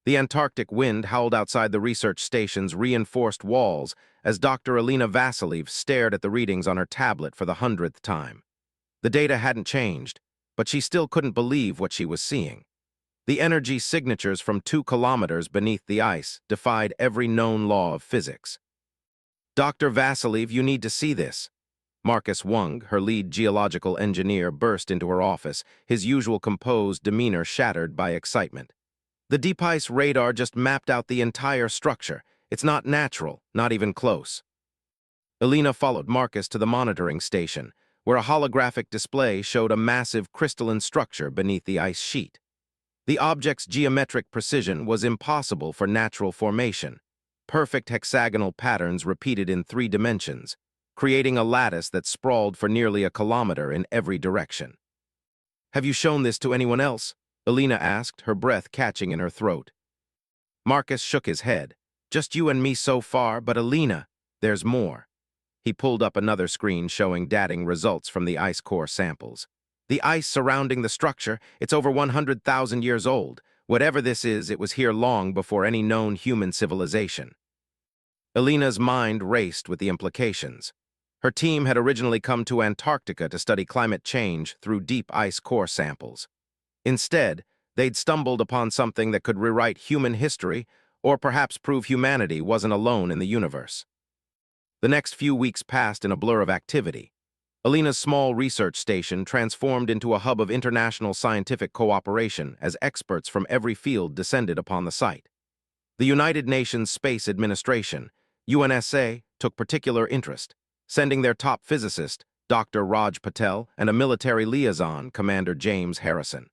The Antarctic wind howled outside the research station's reinforced walls as Dr. Alina Vasiliev stared at the readings on her tablet for the 100th time. The data hadn't changed, but she still couldn't believe what she was seeing. The energy signatures from 2 kilometers beneath the ice defied every known law of physics. "Dr. Vasiliev, you need to see this." Marcus Wung, her lead geological engineer, burst into her office, his usual composed demeanor shattered by excitement. "The deep ice radar just mapped out the entire structure. It's not natural, not even close." Alina followed Marcus to the monitoring station, where a holographic display showed a massive crystalline structure beneath the ice sheet. The object's geometric precision was impossible for natural formation. Perfect hexagonal patterns repeated in 3 dimensions, creating a lattice that sprawled for nearly a kilometer in every direction. "Have you shown this to anyone else?" Alina asked, her breath catching in her throat. Marcus shook his head. "Just you and me so far, but Alina, there's more." He pulled up another screen showing dating results from the ice core samples. "The ice surrounding the structure, it's over 100,000 years old. Whatever this is, it was here long before any known human civilization." Alina's mind raced with the implications. Her team had originally come to Antarctica to study climate change through deep ice core samples. Instead, they'd stumbled upon something that could rewrite human history, or perhaps prove humanity wasn't alone in the universe. The next few weeks passed in a blur of activity. Alina's small research station transformed into a hub of international scientific cooperation as experts from every field descended upon the site. The United Nations Space Administration, UNSA, took particular interest, sending their top physicist, Dr. Raj Patel, and a military liaison, Commander James Harrison.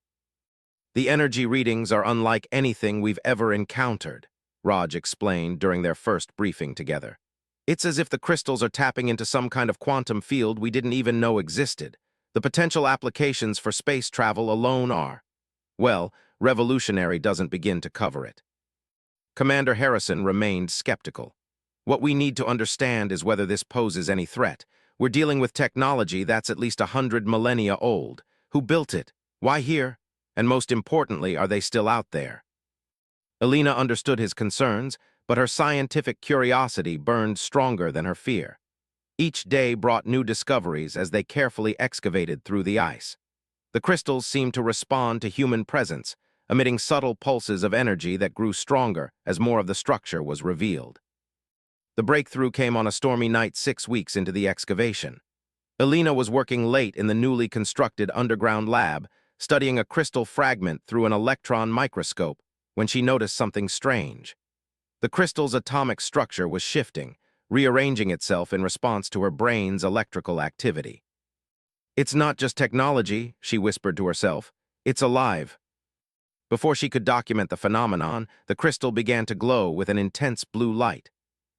"The energy readings are unlike anything we've ever encountered," Raj explained during their first briefing together. "It's as if the crystals are tapping into some kind of quantum field we didn't even know existed. The potential applications for space travel alone are, well, revolutionary doesn't begin to cover it." Commander Harrison remained skeptical. "What we need to understand is whether this poses any threat. We're dealing with technology that's at least 100 millennia old. Who built it? Why here? And most importantly, are they still out there?" Alina understood his concerns, but her scientific curiosity burned stronger than her fear. Each day brought new discoveries as they carefully excavated through the ice. The crystals seemed to respond to human presence, emitting subtle pulses of energy that grew stronger as more of the structure was revealed. The breakthrough came on a stormy night 6 weeks into the excavation. Alina was working late in the newly constructed underground lab, studying a crystal fragment through an electron microscope, when she noticed something strange. The crystal's atomic structure was shifting, rearranging itself in response to her brain's electrical activity. "It's not just technology," she whispered to herself. "It's alive." Before she could document the phenomenon, the crystal began to glow with an intense blue light.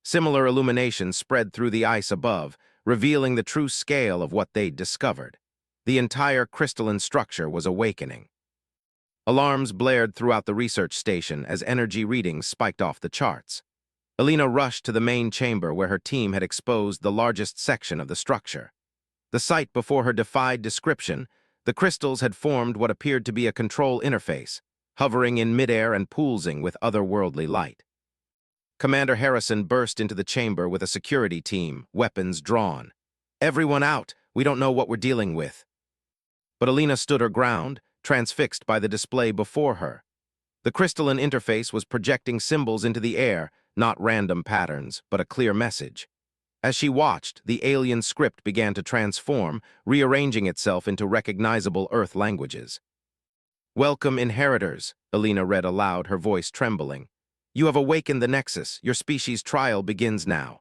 Similar illumination spread through the ice above, revealing the true scale of what they'd discovered. The entire crystalline structure was awakening. Alarms blared throughout the research station as energy readings spiked off the charts. Alina rushed to the main chamber where her team had exposed the largest section of the structure. The sight before her defied description. The crystals had formed what appeared to be a control interface, hovering in midair and pulsing with otherworldly light. Commander Harrison burst into the chamber with a security team, weapons drawn. "Everyone out! We don't know what we're dealing with." But Alina stood her ground, transfixed by the display before her. The crystalline interface was projecting symbols into the air, not random patterns, but a clear message. As she watched, the alien script began to transform, rearranging itself into recognizable Earth languages. "Welcome, inheritors," Alina read aloud, her voice trembling. "You have awakened the Nexus. Your species' trial begins now."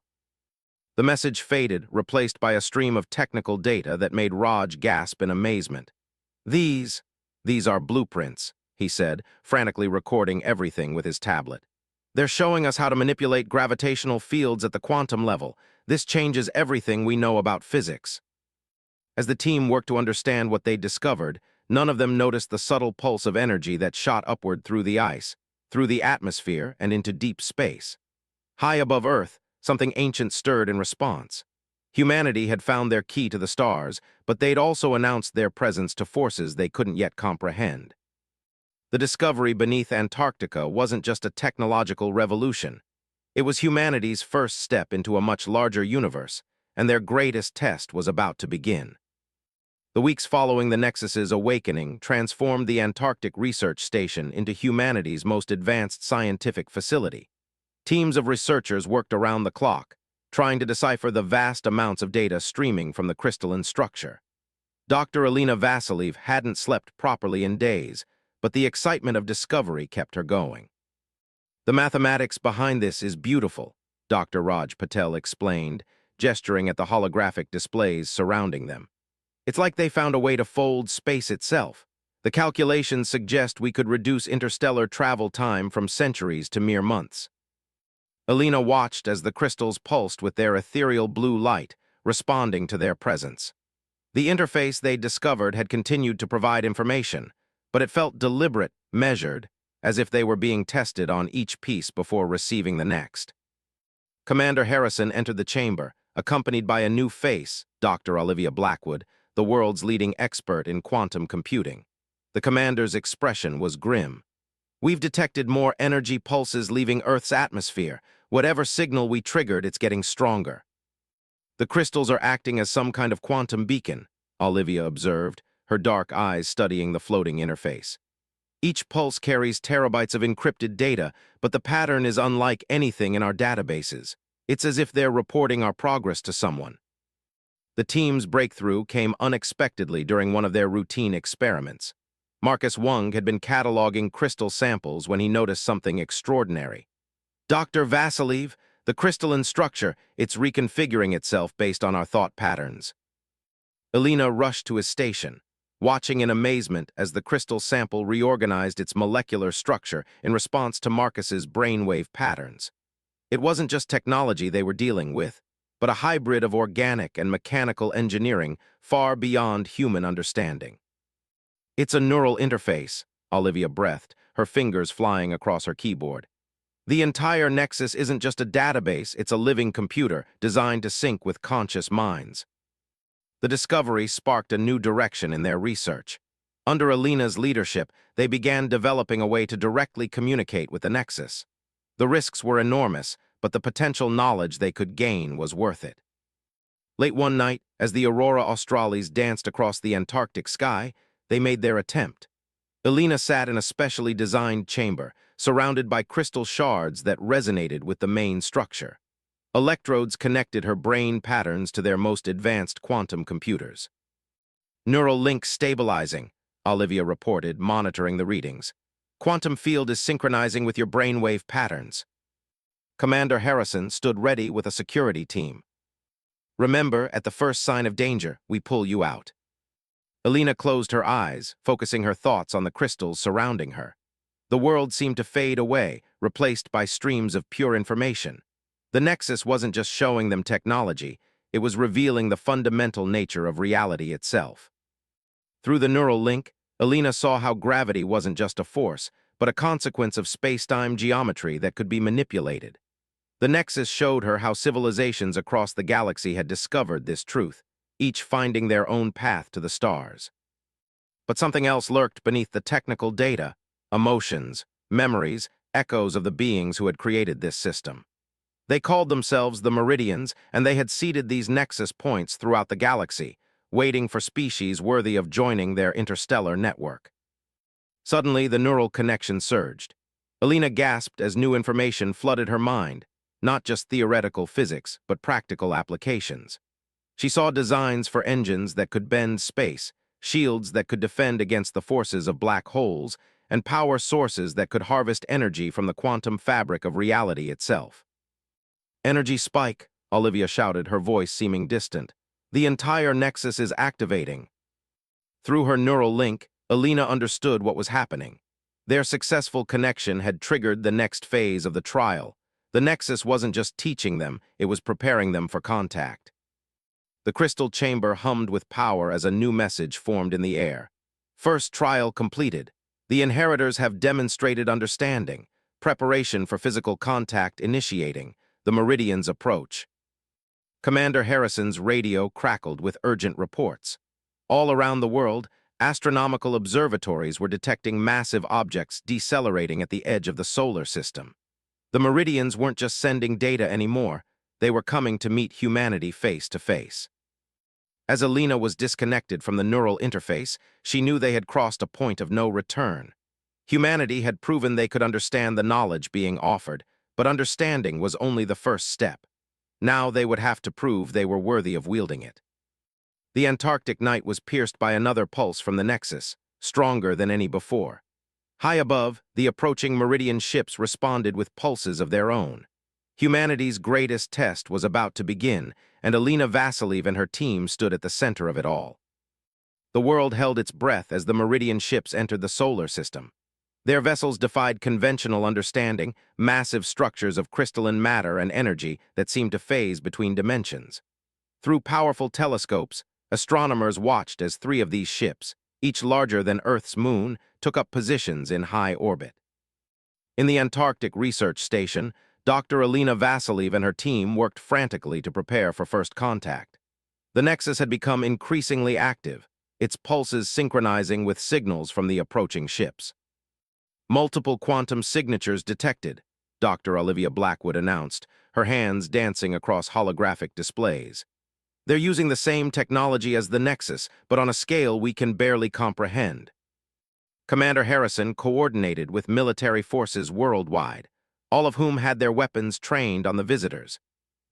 The message faded, replaced by a stream of technical data that made Raj gasp in amazement. These are blueprints," he said, frantically recording everything with his tablet. "They're showing us how to manipulate gravitational fields at the quantum level. This changes everything we know about physics." As the team worked to understand what they'd discovered, none of them noticed the subtle pulse of energy that shot upward through the ice, through the atmosphere, and into deep space. High above Earth, something ancient stirred in response. Humanity had found their key to the stars, but they'd also announced their presence to forces they couldn't yet comprehend. The discovery beneath Antarctica wasn't just a technological revolution. It was humanity's first step into a much larger universe, and their greatest test was about to begin. The weeks following the Nexus's awakening transformed the Antarctic Research Station into humanity's most advanced scientific facility. Teams of researchers worked around the clock, trying to decipher the vast amounts of data streaming from the crystalline structure. Dr. Alina Vassiliev hadn't slept properly in days, but the excitement of discovery kept her going. "The mathematics behind this is beautiful," Dr. Raj Patel explained, gesturing at the holographic displays surrounding them. "It's like they found a way to fold space itself. The calculations suggest we could reduce interstellar travel time from centuries to mere months." Alina watched as the crystals pulsed with their ethereal blue light, responding to their presence. The interface they discovered had continued to provide information, but it felt deliberate, measured, as if they were being tested on each piece before receiving the next. Commander Harrison entered the chamber, accompanied by a new face, Dr. Olivia Blackwood, the world's leading expert in quantum computing. The commander's expression was grim. "We've detected more energy pulses leaving Earth's atmosphere. Whatever signal we triggered, it's getting stronger." "The crystals are acting as some kind of quantum beacon," Olivia observed, her dark eyes studying the floating interface. "Each pulse carries terabytes of encrypted data, but the pattern is unlike anything in our databases. It's as if they're reporting our progress to someone." The team's breakthrough came unexpectedly during one of their routine experiments. Marcus Wung had been cataloging crystal samples when he noticed something extraordinary. "Dr. Vassiliev, the crystalline structure, it's reconfiguring itself based on our thought patterns." Alina rushed to his station, watching in amazement as the crystal sample reorganized its molecular structure in response to Marcus's brainwave patterns. It wasn't just technology they were dealing with, but a hybrid of organic and mechanical engineering far beyond human understanding. "It's a neural interface," Olivia breathed, her fingers flying across her keyboard. "The entire Nexus isn't just a database, it's a living computer designed to sync with conscious minds." The discovery sparked a new direction in their research. Under Alina's leadership, they began developing a way to directly communicate with the Nexus. The risks were enormous, but the potential knowledge they could gain was worth it. Late one night, as the Aurora Australis danced across the Antarctic sky, they made their attempt. Alina sat in a specially designed chamber, surrounded by crystal shards that resonated with the main structure. Electrodes connected her brain patterns to their most advanced quantum computers. "Neural link stabilizing," Olivia reported, monitoring the readings. "Quantum field is synchronizing with your brainwave patterns." Commander Harrison stood ready with a security team. "Remember, at the first sign of danger, we pull you out." Alina closed her eyes, focusing her thoughts on the crystals surrounding her. The world seemed to fade away, replaced by streams of pure information. The Nexus wasn't just showing them technology, it was revealing the fundamental nature of reality itself. Through the neural link, Alina saw how gravity wasn't just a force, but a consequence of space-time geometry that could be manipulated. The Nexus showed her how civilizations across the galaxy had discovered this truth, each finding their own path to the stars. But something else lurked beneath the technical data: emotions, memories, echoes of the beings who had created this system. They called themselves the Meridians, and they had seeded these nexus points throughout the galaxy, waiting for species worthy of joining their interstellar network. Suddenly, the neural connection surged. Alina gasped as new information flooded her mind, not just theoretical physics, but practical applications. She saw designs for engines that could bend space, shields that could defend against the forces of black holes, and power sources that could harvest energy from the quantum fabric of reality itself. "Energy spike," Olivia shouted, her voice seeming distant. "The entire Nexus is activating." Through her neural link, Alina understood what was happening. Their successful connection had triggered the next phase of the trial. The Nexus wasn't just teaching them, it was preparing them for contact. The crystal chamber hummed with power as a new message formed in the air. "First trial completed. The inheritors have demonstrated understanding. Preparation for physical contact initiating. The Meridians approach." Commander Harrison's radio crackled with urgent reports. All around the world, Astronomical observatories were detecting massive objects decelerating at the edge of the solar system. The Meridians weren't just sending data anymore, they were coming to meet humanity face to face. As Alina was disconnected from the neural interface, she knew they had crossed a point of no return. Humanity had proven they could understand the knowledge being offered, but understanding was only the first step. Now they would have to prove they were worthy of wielding it. The Antarctic night was pierced by another pulse from the Nexus, stronger than any before. High above, the approaching Meridian ships responded with pulses of their own. Humanity's greatest test was about to begin, and Alina Vasiliev and her team stood at the center of it all. The world held its breath as the Meridian ships entered the solar system. Their vessels defied conventional understanding, massive structures of crystalline matter and energy that seemed to phase between dimensions. Through powerful telescopes, astronomers watched as 3 of these ships, each larger than Earth's moon, took up positions in high orbit. In the Antarctic Research Station, Dr. Alina Vasiliev and her team worked frantically to prepare for first contact. The Nexus had become increasingly active, its pulses synchronizing with signals from the approaching ships. Multiple quantum signatures detected, Dr. Olivia Blackwood announced, her hands dancing across holographic displays. They're using the same technology as the Nexus, but on a scale we can barely comprehend. Commander Harrison coordinated with military forces worldwide, all of whom had their weapons trained on the visitors,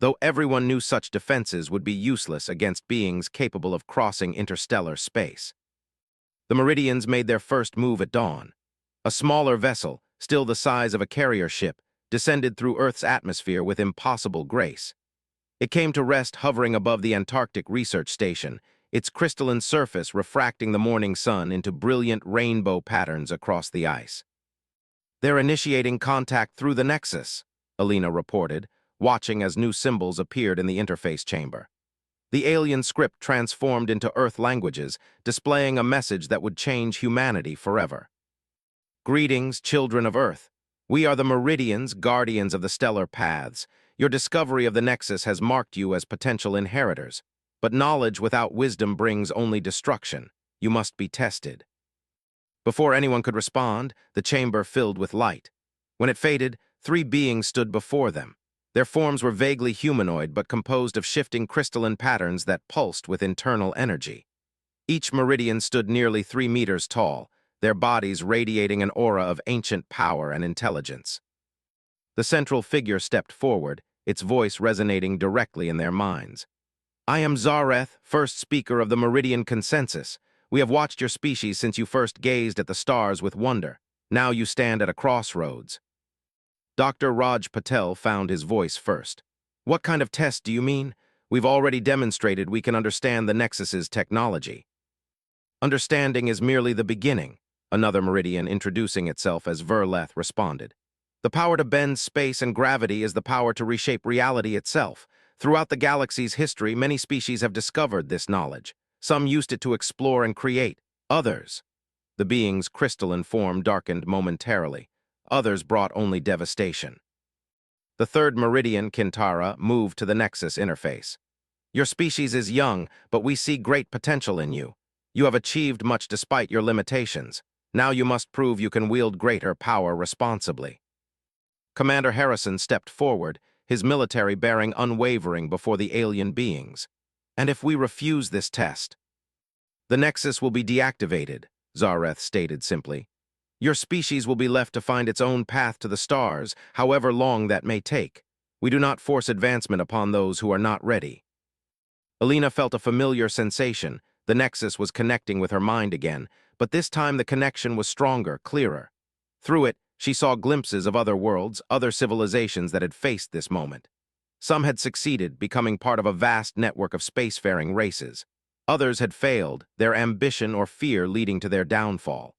though everyone knew such defenses would be useless against beings capable of crossing interstellar space. The Meridians made their first move at dawn. A smaller vessel, still the size of a carrier ship, descended through Earth's atmosphere with impossible grace. It came to rest hovering above the Antarctic Research Station, its crystalline surface refracting the morning sun into brilliant rainbow patterns across the ice. "They're initiating contact through the Nexus," Alina reported, watching as new symbols appeared in the interface chamber. The alien script transformed into Earth languages, displaying a message that would change humanity forever. "Greetings, children of Earth. We are the Meridians, guardians of the stellar paths. Your discovery of the Nexus has marked you as potential inheritors. But knowledge without wisdom brings only destruction. You must be tested." Before anyone could respond, the chamber filled with light. When it faded, 3 beings stood before them. Their forms were vaguely humanoid but composed of shifting crystalline patterns that pulsed with internal energy. Each Meridian stood nearly 3 meters tall, their bodies radiating an aura of ancient power and intelligence. The central figure stepped forward, its voice resonating directly in their minds. "I am Zareth, first speaker of the Meridian Consensus. We have watched your species since you first gazed at the stars with wonder. Now you stand at a crossroads." Dr. Raj Patel found his voice first. "What kind of test do you mean? We've already demonstrated we can understand the Nexus's technology." "Understanding is merely the beginning," another Meridian introducing itself as Verleth responded. "The power to bend space and gravity is the power to reshape reality itself. Throughout the galaxy's history, many species have discovered this knowledge. Some used it to explore and create. Others—" The being's crystalline form darkened momentarily. Others brought only devastation. The 3rd Meridian, Kintara, moved to the Nexus interface. "Your species is young, but we see great potential in you. You have achieved much despite your limitations. Now you must prove you can wield greater power responsibly." Commander Harrison stepped forward, his military bearing unwavering before the alien beings. "And if we refuse this test?" "The Nexus will be deactivated," Zareth stated simply. "Your species will be left to find its own path to the stars, however long that may take. We do not force advancement upon those who are not ready." Alina felt a familiar sensation. The Nexus was connecting with her mind again, but this time the connection was stronger, clearer. Through it, she saw glimpses of other worlds, other civilizations that had faced this moment. Some had succeeded, becoming part of a vast network of spacefaring races. Others had failed, their ambition or fear leading to their downfall.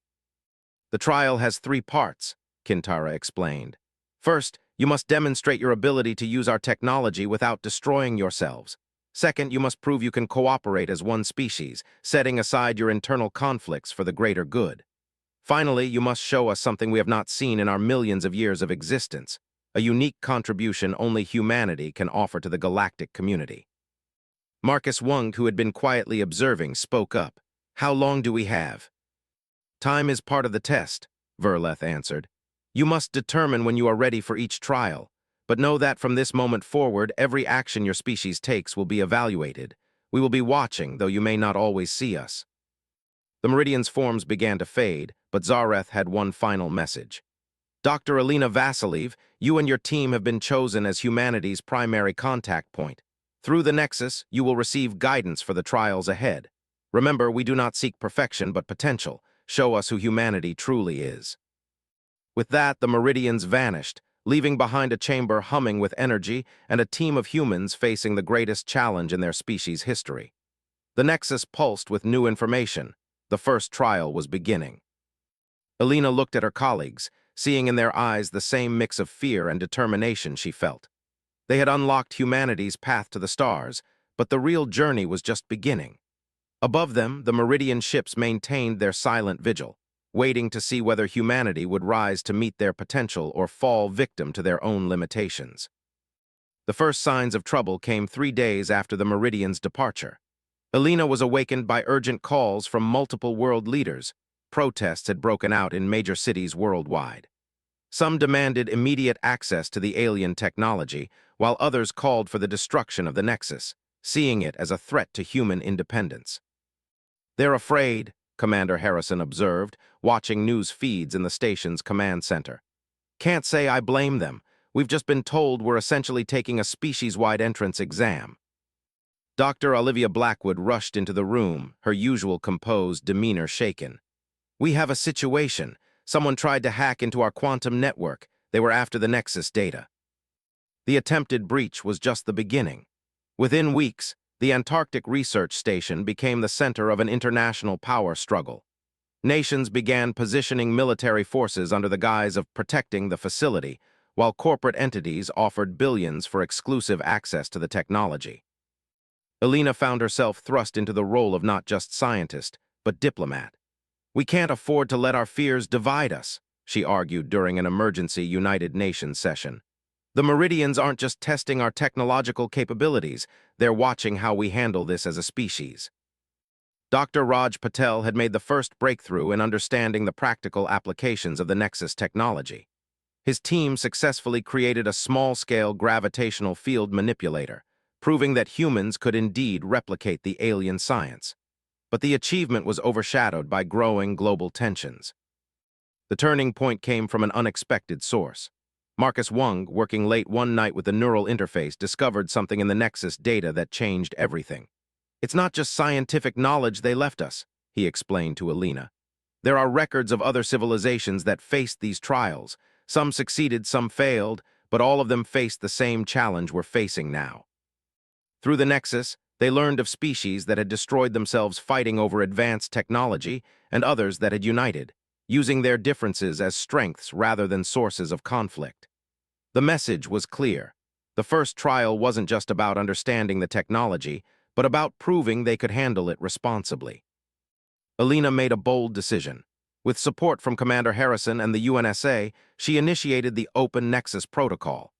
"The trial has 3 parts," Kintara explained. "First, you must demonstrate your ability to use our technology without destroying yourselves. Second, you must prove you can cooperate as one species, setting aside your internal conflicts for the greater good. Finally, you must show us something we have not seen in our millions of years of existence, a unique contribution only humanity can offer to the galactic community." Marcus Wung, who had been quietly observing, spoke up. How long do we have? Time is part of the test, Verleth answered. You must determine when you are ready for each trial, but know that from this moment forward, every action your species takes will be evaluated. We will be watching, though you may not always see us. The Meridian's forms began to fade, but Zareth had one final message. Dr. Alina Vasiliv, you and your team have been chosen as humanity's primary contact point. Through the Nexus, you will receive guidance for the trials ahead. Remember, we do not seek perfection but potential. Show us who humanity truly is. With that, the Meridians vanished, leaving behind a chamber humming with energy and a team of humans facing the greatest challenge in their species' history. The Nexus pulsed with new information. The first trial was beginning. Alina looked at her colleagues, seeing in their eyes the same mix of fear and determination she felt. They had unlocked humanity's path to the stars, but the real journey was just beginning. Above them, the Meridian ships maintained their silent vigil, waiting to see whether humanity would rise to meet their potential or fall victim to their own limitations. The first signs of trouble came 3 days after the Meridian's departure. Alina was awakened by urgent calls from multiple world leaders. Protests had broken out in major cities worldwide. Some demanded immediate access to the alien technology, while others called for the destruction of the Nexus, seeing it as a threat to human independence. They're afraid, Commander Harrison observed, watching news feeds in the station's command center. Can't say I blame them. We've just been told we're essentially taking a species-wide entrance exam. Dr. Olivia Blackwood rushed into the room, her usual composed demeanor shaken. We have a situation. Someone tried to hack into our quantum network. They were after the Nexus data. The attempted breach was just the beginning. Within weeks, the Antarctic Research Station became the center of an international power struggle. Nations began positioning military forces under the guise of protecting the facility, while corporate entities offered billions for exclusive access to the technology. Alina found herself thrust into the role of not just scientist, but diplomat. We can't afford to let our fears divide us, she argued during an emergency United Nations session. The Meridians aren't just testing our technological capabilities, they're watching how we handle this as a species. Dr. Raj Patel had made the first breakthrough in understanding the practical applications of the Nexus technology. His team successfully created a small-scale gravitational field manipulator, proving that humans could indeed replicate the alien science. But the achievement was overshadowed by growing global tensions. The turning point came from an unexpected source. Marcus Wung, working late one night with the neural interface, discovered something in the Nexus data that changed everything. It's not just scientific knowledge they left us, he explained to Alina. There are records of other civilizations that faced these trials. Some succeeded, some failed, but all of them faced the same challenge we're facing now. Through the Nexus, they learned of species that had destroyed themselves fighting over advanced technology and others that had united, using their differences as strengths rather than sources of conflict. The message was clear. The first trial wasn't just about understanding the technology, but about proving they could handle it responsibly. Alina made a bold decision. With support from Commander Harrison and the UNSA, she initiated the Open Nexus Protocol.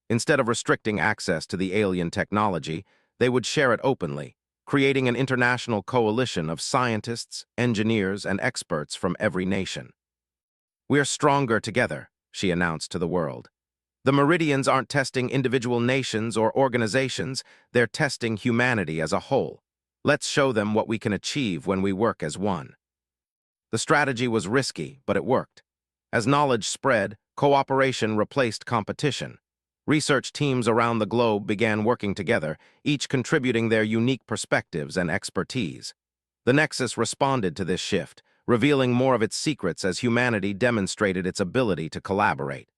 Instead of restricting access to the alien technology, they would share it openly, creating an international coalition of scientists, engineers, and experts from every nation. We're stronger together, she announced to the world. The Meridians aren't testing individual nations or organizations, they're testing humanity as a whole. Let's show them what we can achieve when we work as one. The strategy was risky, but it worked. As knowledge spread, cooperation replaced competition. Research teams around the globe began working together, each contributing their unique perspectives and expertise. The Nexus responded to this shift, revealing more of its secrets as humanity demonstrated its ability to collaborate.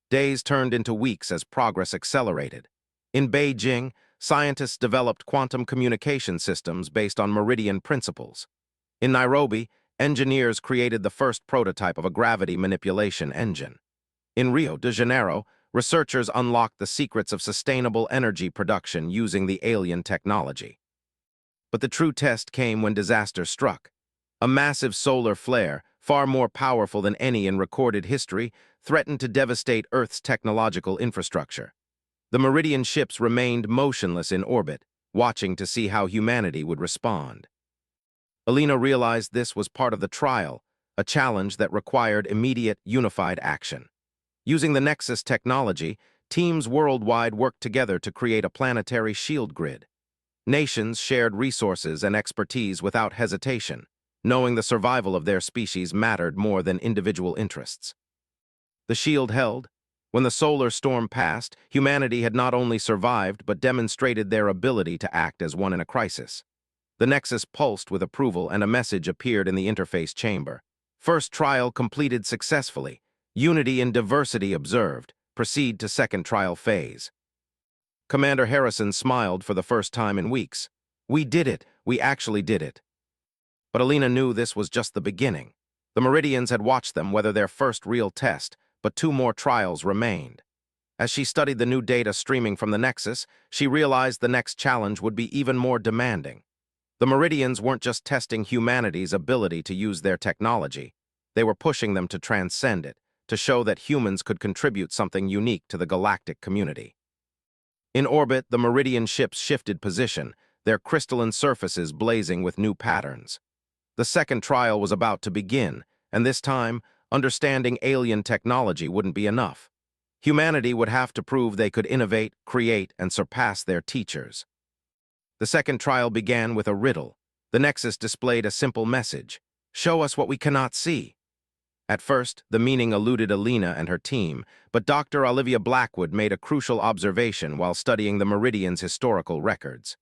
Days turned into weeks as progress accelerated. In Beijing, scientists developed quantum communication systems based on Meridian principles. In Nairobi, engineers created the first prototype of a gravity manipulation engine. In Rio de Janeiro, researchers unlocked the secrets of sustainable energy production using the alien technology. But the true test came when disaster struck. A massive solar flare, far more powerful than any in recorded history, threatened to devastate Earth's technological infrastructure. The Meridian ships remained motionless in orbit, watching to see how humanity would respond. Alina realized this was part of the trial, a challenge that required immediate, unified action. Using the Nexus technology, teams worldwide worked together to create a planetary shield grid. Nations shared resources and expertise without hesitation, knowing the survival of their species mattered more than individual interests. The shield held. When the solar storm passed, humanity had not only survived but demonstrated their ability to act as one in a crisis. The Nexus pulsed with approval and a message appeared in the interface chamber. First trial completed successfully. Unity in diversity observed. Proceed to second trial phase. Commander Harrison smiled for the first time in weeks. We did it. We actually did it. But Alina knew this was just the beginning. The Meridians had watched them weather their first real test, but 2 more trials remained. As she studied the new data streaming from the Nexus, she realized the next challenge would be even more demanding. The Meridians weren't just testing humanity's ability to use their technology. They were pushing them to transcend it, to show that humans could contribute something unique to the galactic community. In orbit, the Meridian ships shifted position, their crystalline surfaces blazing with new patterns. The second trial was about to begin, and this time, understanding alien technology wouldn't be enough. Humanity would have to prove they could innovate, create, and surpass their teachers. The second trial began with a riddle. The Nexus displayed a simple message: show us what we cannot see. At first, the meaning eluded Alina and her team, but Dr. Olivia Blackwood made a crucial observation while studying the Meridian's historical records.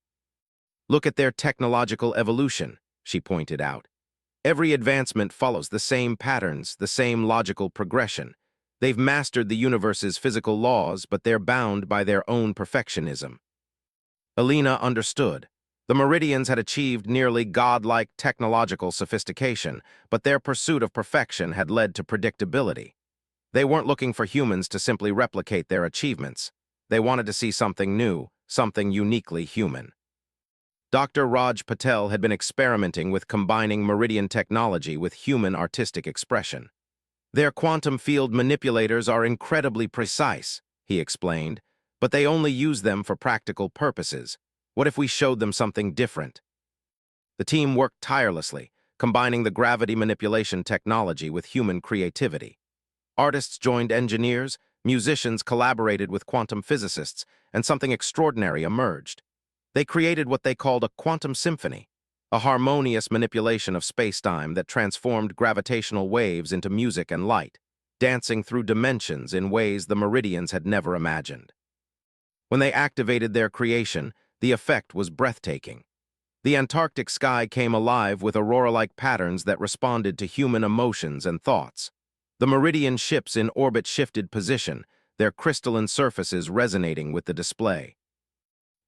Look at their technological evolution, she pointed out. Every advancement follows the same patterns, the same logical progression. They've mastered the universe's physical laws, but they're bound by their own perfectionism. Alina understood. The Meridians had achieved nearly godlike technological sophistication, but their pursuit of perfection had led to predictability. They weren't looking for humans to simply replicate their achievements. They wanted to see something new, something uniquely human. Dr. Raj Patel had been experimenting with combining Meridian technology with human artistic expression. Their quantum field manipulators are incredibly precise, he explained, but they only use them for practical purposes. What if we showed them something different? The team worked tirelessly, combining the gravity manipulation technology with human creativity. Artists joined engineers, musicians collaborated with quantum physicists, and something extraordinary emerged. They created what they called a quantum symphony, a harmonious manipulation of space-time that transformed gravitational waves into music and light, dancing through dimensions in ways the Meridians had never imagined. When they activated their creation, the effect was breathtaking. The Antarctic sky came alive with aurora-like patterns that responded to human emotions and thoughts. The Meridian ships in orbit shifted position, their crystalline surfaces resonating with the display.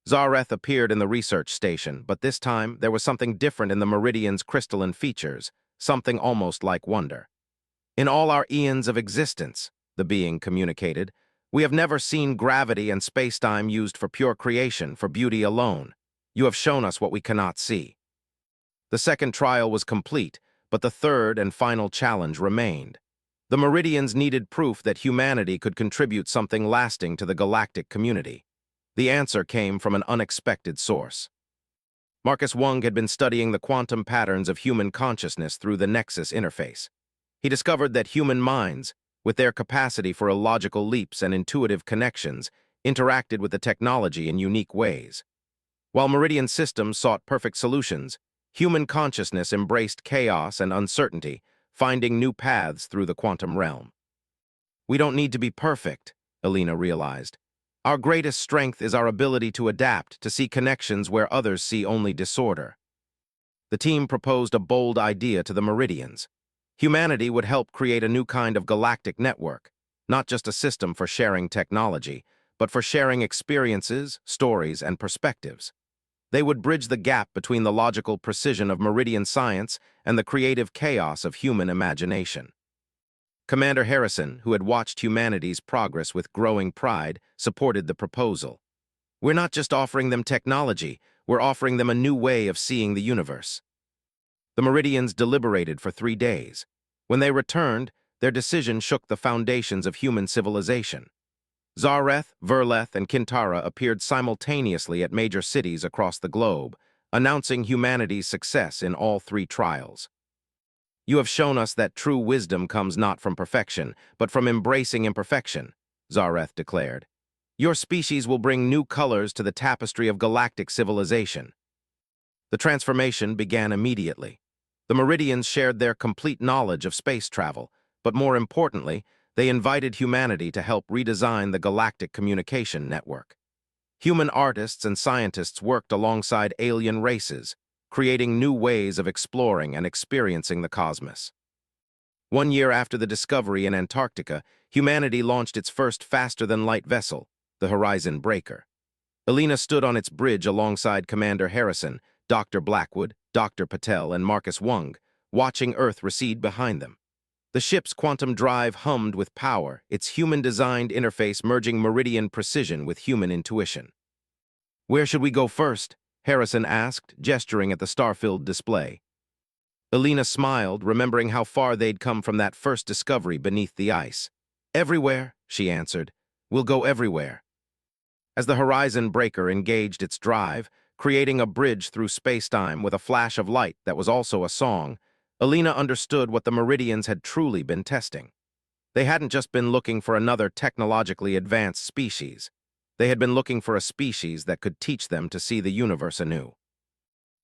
Zareth appeared in the research station, but this time there was something different in the Meridian's crystalline features, something almost like wonder. In all our eons of existence, the being communicated, we have never seen gravity and space-time used for pure creation, for beauty alone. You have shown us what we cannot see. The second trial was complete, but the third and final challenge remained. The Meridians needed proof that humanity could contribute something lasting to the galactic community. The answer came from an unexpected source. Marcus Wung had been studying the quantum patterns of human consciousness through the Nexus interface. He discovered that human minds, with their capacity for illogical leaps and intuitive connections, interacted with the technology in unique ways. While Meridian systems sought perfect solutions, human consciousness embraced chaos and uncertainty, finding new paths through the quantum realm. We don't need to be perfect, Alina realized. Our greatest strength is our ability to adapt, to see connections where others see only disorder. The team proposed a bold idea to the Meridians. Humanity would help create a new kind of galactic network, not just a system for sharing technology, but for sharing experiences, stories, and perspectives. They would bridge the gap between the logical precision of Meridian science and the creative chaos of human imagination. Commander Harrison, who had watched humanity's progress with growing pride, supported the proposal. We're not just offering them technology, we're offering them a new way of seeing the universe. The Meridians deliberated for 3 days. When they returned, their decision shook the foundations of human civilization. Zareth, Verleth, and Kintara appeared simultaneously at major cities across the globe, announcing humanity's success in all three trials. "You have shown us that true wisdom comes not from perfection, but from embracing imperfection," Zareth declared. "Your species will bring new colors to the tapestry of galactic civilization." The transformation began immediately. The Meridians shared their complete knowledge of space travel, but more importantly, they invited humanity to help redesign the galactic communication network. Human artists and scientists worked alongside alien races, creating new ways of exploring and experiencing the cosmos. 1 year after the discovery in Antarctica, humanity launched its first faster-than-light vessel, the Horizon Breaker. Alina stood on its bridge alongside Commander Harrison, Dr. Blackwood, Dr. Patel, and Marcus Wung, watching Earth recede behind them. The ship's quantum drive hummed with power, its human-designed interface merging meridian precision with human intuition. "Where should we go first?" Harrison asked, gesturing at the star-filled display. Alina smiled, remembering how far they'd come from that first discovery beneath the ice. "Everywhere," she answered. "We'll go everywhere." As the Horizon Breaker engaged its drive, creating a bridge through space-time with a flash of light that was also a song, Alina understood what the Meridians had truly been testing. They hadn't just been looking for another technologically advanced species. They had been looking for a species that could teach them to see the universe anew.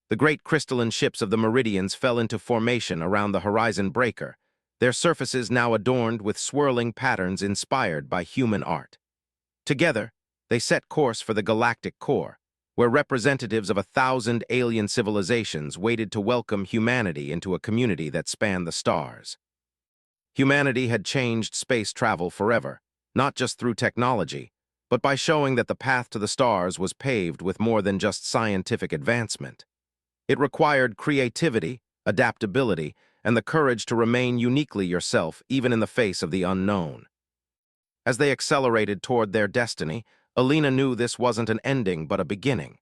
The great crystalline ships of the Meridians fell into formation around the Horizon Breaker, their surfaces now adorned with swirling patterns inspired by human art. Together, they set course for the galactic core, where representatives of 1,000 alien civilizations waited to welcome humanity into a community that spanned the stars. Humanity had changed space travel forever, not just through technology, but by showing that the path to the stars was paved with more than just scientific advancement. It required creativity, adaptability, and the courage to remain uniquely yourself even in the face of the unknown. As they accelerated toward their destiny, Alina knew this wasn't an ending but a beginning.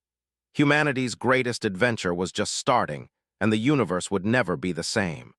Humanity's greatest adventure was just starting, and the universe would never be the same.